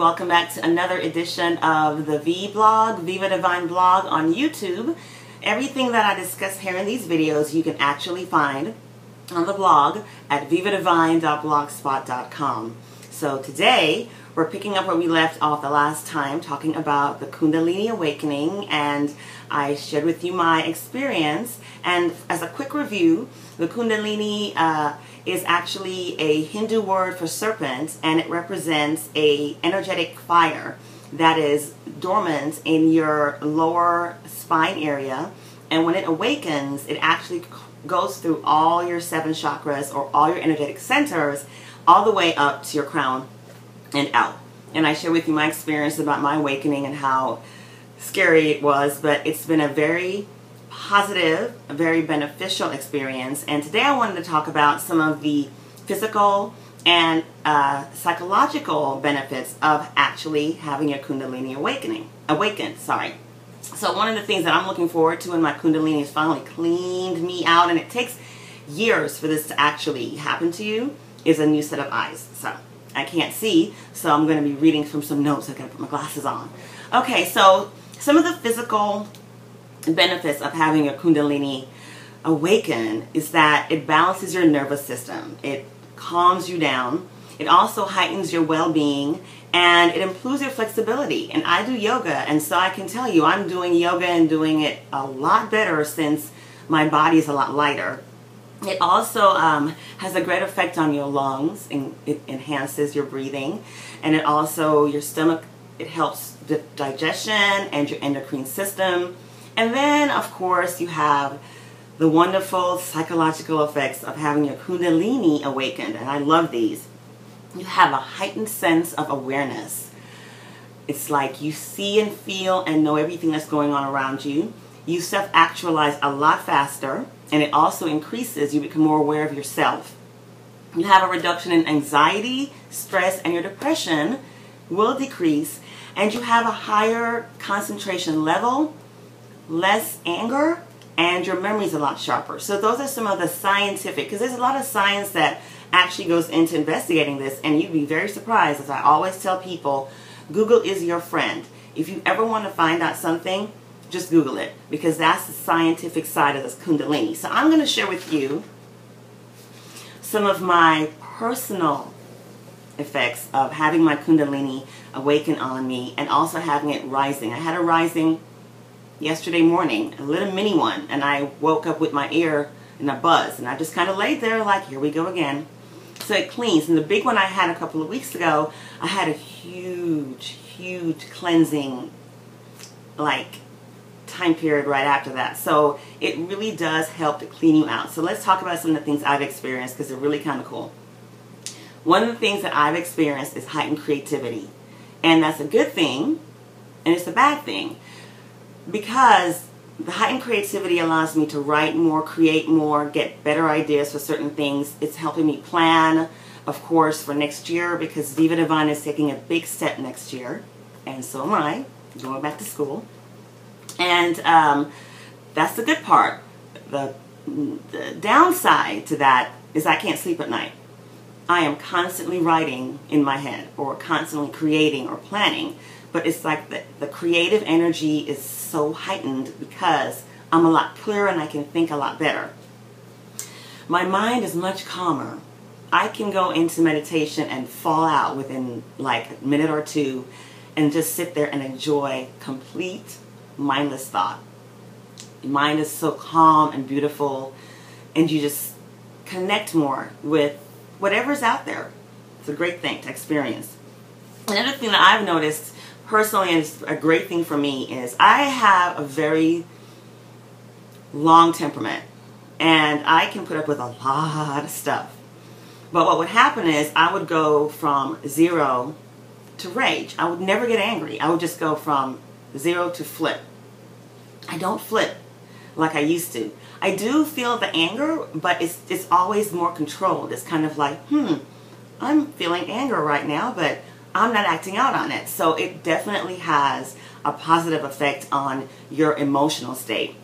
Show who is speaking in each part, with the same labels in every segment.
Speaker 1: welcome back to another edition of the vBlog, Vivadivine blog on YouTube. Everything that I discuss here in these videos you can actually find on the blog at vivadivine.blogspot.com. So today we're picking up where we left off the last time, talking about the Kundalini Awakening, and I shared with you my experience. And as a quick review, the Kundalini is actually a Hindu word for serpent, and it represents a energetic fire that is dormant in your lower spine area, and when it awakens, it actually goes through all your 7 chakras, or all your energetic centers, all the way up to your crown and out. And I share with you my experience about my awakening and how scary it was, but it's been a very positive, a very beneficial experience. And today I wanted to talk about some of the physical and psychological benefits of actually having your Kundalini awakened. So one of the things that I'm looking forward to when my Kundalini has finally cleaned me out, and it takes years for this to actually happen to you, is a new set of eyes. So I can't see, so I'm going to be reading from some notes. I got to put my glasses on. Okay, so some of the physical benefits of having your Kundalini awaken is that it balances your nervous system. It calms you down. It also heightens your well-being, and it improves your flexibility. And I do yoga, and so I can tell you I'm doing yoga and doing it a lot better since my body is a lot lighter. It also has a great effect on your lungs, and it enhances your breathing, and it also, your stomach, it helps the digestion and your endocrine system. And then, of course, you have the wonderful psychological effects of having your Kundalini awakened, and I love these. You have a heightened sense of awareness. It's like you see and feel and know everything that's going on around you. You self-actualize a lot faster, and it also increases, you become more aware of yourself. You have a reduction in anxiety, stress, and your depression will decrease, and you have a higher concentration level, less anger, and your memory is a lot sharper. So those are some of the scientific, because there's a lot of science that actually goes into investigating this, and you'd be very surprised. As I always tell people, Google is your friend. If you ever want to find out something, just Google it, because that's the scientific side of this Kundalini. So I'm going to share with you some of my personal effects of having my Kundalini awaken on me, and also having it rising. I had a rising yesterday morning, a little mini one, and I woke up with my ear in a buzz, and I just kind of laid there like, here we go again. So it cleans. And the big one I had a couple of weeks ago, I had a huge cleansing time period right after that. So it really does help to clean you out. So let's talk about some of the things I've experienced, because they're really kind of cool. One of the things that I've experienced is heightened creativity, and that's a good thing, and it's a bad thing, because the heightened creativity allows me to write more, create more, get better ideas for certain things. It's helping me plan, of course, for next year, because Vivadivine is taking a big step next year, and so am I, going back to school. And that's the good part. The downside to that is I can't sleep at night. I am constantly writing in my head, or constantly creating or planning. But it's like the creative energy is so heightened because I'm a lot clearer and I can think a lot better. My mind is much calmer. I can go into meditation and fall out within like a minute or two, and just sit there and enjoy complete mindless thought. Your mind is so calm and beautiful, and you just connect more with whatever's out there. It's a great thing to experience. Another thing that I've noticed personally, and it's a great thing for me, is I have a very long temperament, and I can put up with a lot of stuff. But what would happen is I would go from 0 to rage. I would never get angry. I would just go from 0 to flip. I don't flip like I used to. I do feel the anger, but it's always more controlled. It's kind of like, I'm feeling anger right now, but I'm not acting out on it. So it definitely has a positive effect on your emotional state.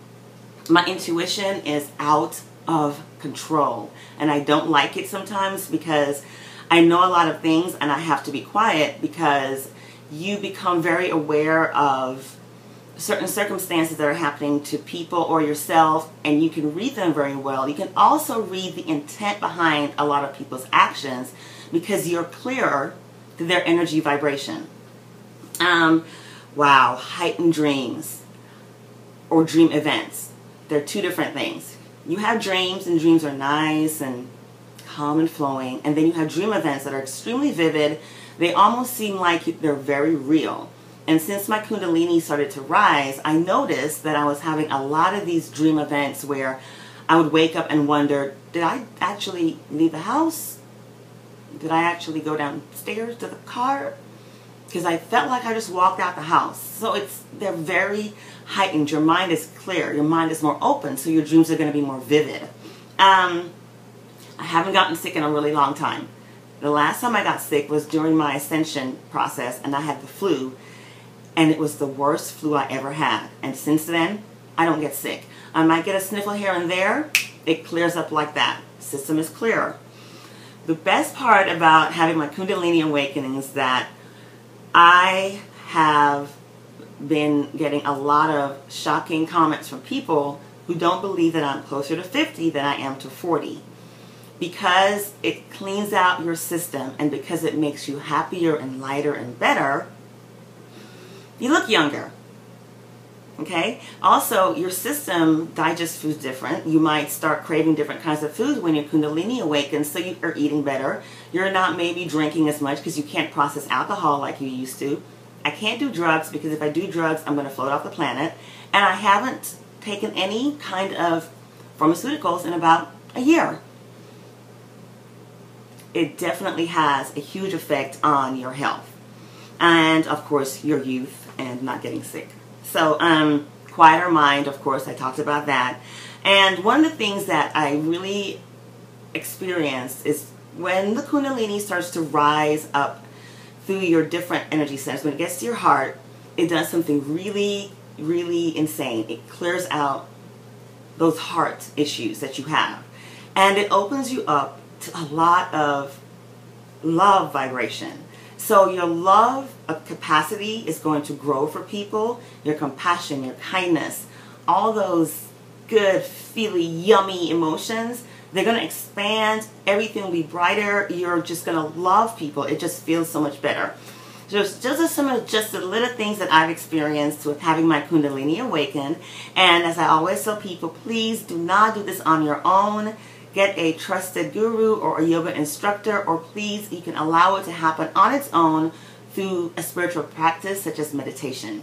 Speaker 1: My intuition is out of control, and I don't like it sometimes, because I know a lot of things and I have to be quiet, because you become very aware of certain circumstances that are happening to people or yourself, and you can read them very well. You can also read the intent behind a lot of people's actions because you're clearer to their energy vibration. Wow, heightened dreams or dream events. They're two different things. You have dreams, and dreams are nice and calm and flowing, and then you have dream events that are extremely vivid. They almost seem like they're very real. And since my Kundalini started to rise, I noticed that I was having a lot of these dream events where I would wake up and wonder, did I actually leave the house? Did I actually go downstairs to the car? Because I felt like I just walked out the house. So they're very heightened. Your mind is clear. Your mind is more open, so your dreams are going to be more vivid. I haven't gotten sick in a really long time. The last time I got sick was during my ascension process, and I had the flu. And it was the worst flu I ever had. And since then, I don't get sick. I might get a sniffle here and there. It clears up like that. System is clearer. The best part about having my Kundalini Awakening is that I have been getting a lot of shocking comments from people who don't believe that I'm closer to 50 than I am to 40. Because it cleans out your system and because it makes you happier and lighter and better, you look younger. Okay? Also, your system digests food different. You might start craving different kinds of food when your Kundalini awakens, so you are eating better. You're not maybe drinking as much because you can't process alcohol like you used to. I can't do drugs because if I do drugs, I'm going to float off the planet. And I haven't taken any kind of pharmaceuticals in about a year. It definitely has a huge effect on your health. And, of course, your youth and not getting sick. So, quieter mind, of course, I talked about that. And one of the things that I really experienced is when the Kundalini starts to rise up through your different energy centers, when it gets to your heart, it does something really, really insane. It clears out those heart issues that you have. And it opens you up to a lot of love vibration. So your love capacity is going to grow for people. Your compassion, your kindness, all those good, feely, yummy emotions, they're going to expand. Everything will be brighter. You're just going to love people. It just feels so much better. So just some of the little things that I've experienced with having my Kundalini awaken. And as I always tell people, please do not do this on your own. Get a trusted guru or a yoga instructor, or please, you can allow it to happen on its own through a spiritual practice such as meditation.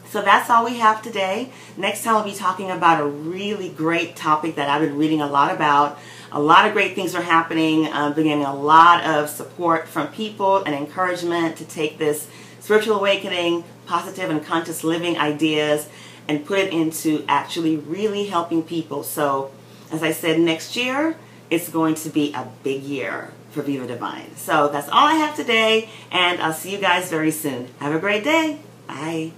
Speaker 1: So that's all we have today. Next time I'll be talking about a really great topic that I've been reading a lot about. A lot of great things are happening. I'm getting a lot of support from people and encouragement to take this spiritual awakening, positive and conscious living ideas and put it into actually really helping people. So as I said, next year, it's going to be a big year for Vivadivine. So that's all I have today, and I'll see you guys very soon. Have a great day. Bye.